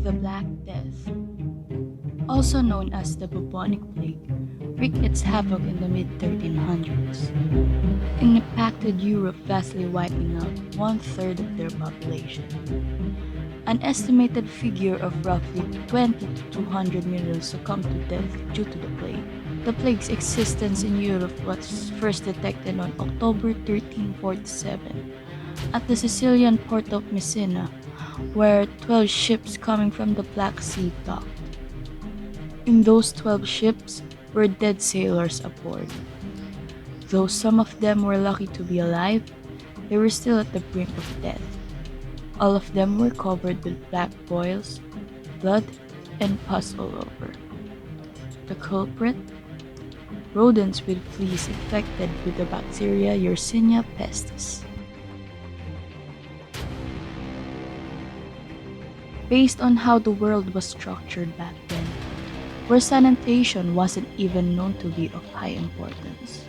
The Black Death, also known as the bubonic plague, wreaked its havoc in the mid-1300s. It impacted Europe, vastly wiping out one-third of their population. An estimated figure of roughly 20 to 200 million succumbed to death due to the plague. The plague's existence in Europe was first detected on October 1347 at the Sicilian port of Messina, where 12 ships coming from the Black Sea docked. In those 12 ships were dead sailors aboard. Though some of them were lucky to be alive, they were still at the brink of death. All of them were covered with black boils, blood, and pus all over. The culprit? Rodents with fleas infected with the bacteria Yersinia pestis. Based on how the world was structured back then, where sanitation wasn't even known to be of high importance,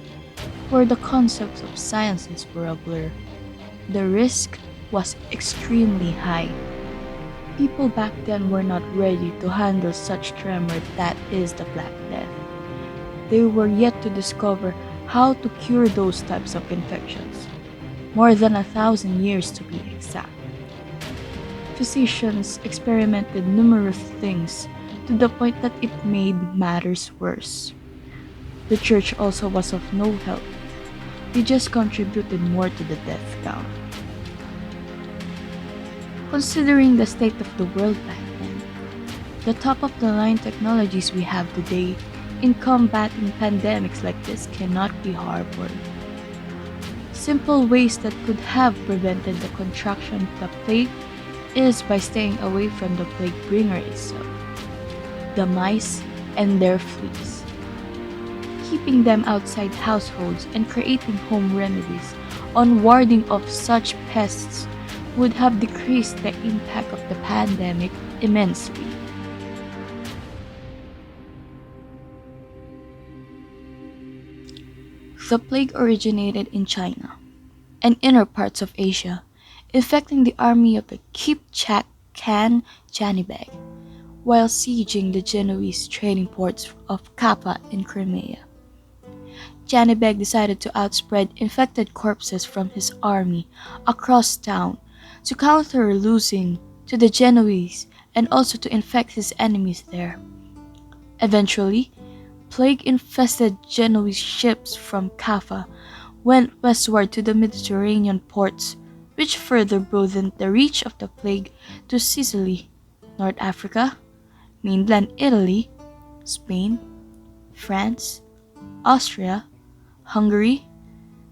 where the concepts of sciences were a blur, the risk was extremely high. People back then were not ready to handle such tremor that is the Black Death. They were yet to discover how to cure those types of infections, more than 1,000 years to be exact. Physicians experimented numerous things to the point that it made matters worse. The church also was of no help. They just contributed more to the death count. Considering the state of the world back then, the top-of-the-line technologies we have today in combating pandemics like this cannot be harbored. Simple ways that could have prevented the contraction of the plague is by staying away from the plague bringer itself, the mice and their fleas. Keeping them outside households and creating home remedies on warding off such pests would have decreased the impact of the pandemic immensely. The plague originated in China and inner parts of Asia, infecting the army of the Kipchak Khan Janibek while sieging the Genoese trading ports of Kappa in Crimea. Janibek decided to outspread infected corpses from his army across town to counter losing to the Genoese and also to infect his enemies there. Eventually, plague-infested Genoese ships from Kaffa went westward to the Mediterranean ports, which further broadened the reach of the plague to Sicily, North Africa, mainland Italy, Spain, France, Austria, Hungary,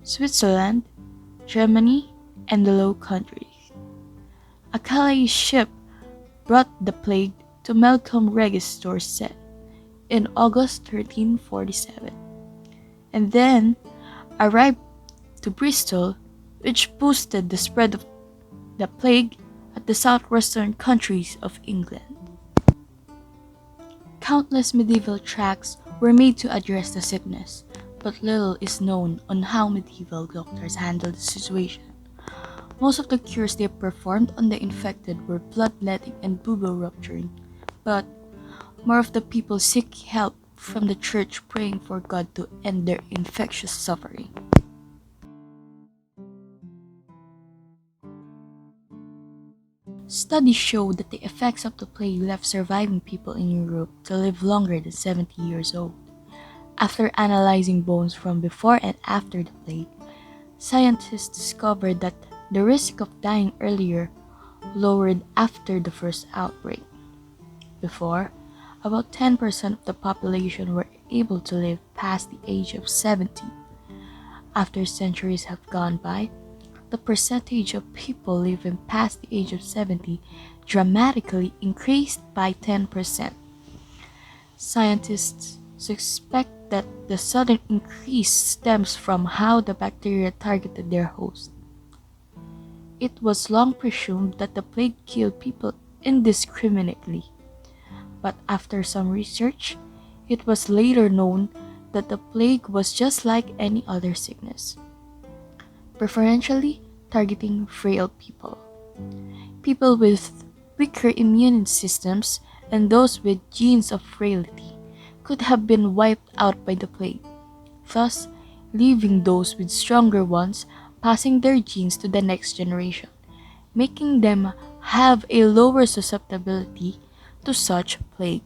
Switzerland, Germany, and the Low Countries. A Calais ship brought the plague to Malcolm Regis Dorset in August 1347, and then arrived to Bristol, which boosted the spread of the plague at the southwestern countries of England. Countless medieval tracts were made to address the sickness, but little is known on how medieval doctors handled the situation. Most of the cures they performed on the infected were bloodletting and bubo rupturing, but more of the people seek help from the church, praying for God to end their infectious suffering. Studies show that the effects of the plague left surviving people in Europe to live longer than 70 years old. After analyzing bones from before and after the plague, scientists discovered that the risk of dying earlier lowered after the first outbreak. Before, about 10% of the population were able to live past the age of 70. After centuries have gone by, the percentage of people living past the age of 70 dramatically increased by 10%. Scientists suspect that the sudden increase stems from how the bacteria targeted their host. It was long presumed that the plague killed people indiscriminately, but after some research, it was later known that the plague was just like any other sickness, preferentially targeting frail people, people with Weaker immune systems and those with genes of frailty could have been wiped out by the plague, thus leaving those with stronger ones passing their genes to the next generation, making them have a lower susceptibility to such plague.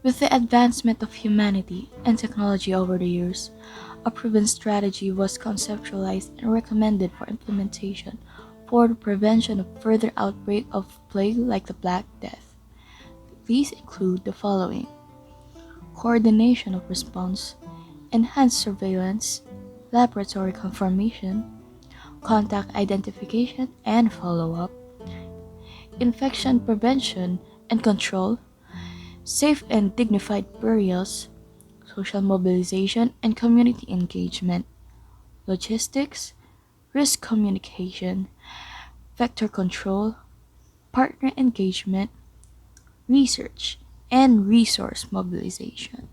With the advancement of humanity and technology over the years, a proven strategy was conceptualized and recommended for implementation for the prevention of further outbreak of plague like the Black Death. These include the following: coordination of response, enhanced surveillance, laboratory confirmation, contact identification and follow-up, infection prevention and control, safe and dignified burials, social mobilization and community engagement, logistics, risk communication, vector control, partner engagement, research, and resource mobilization.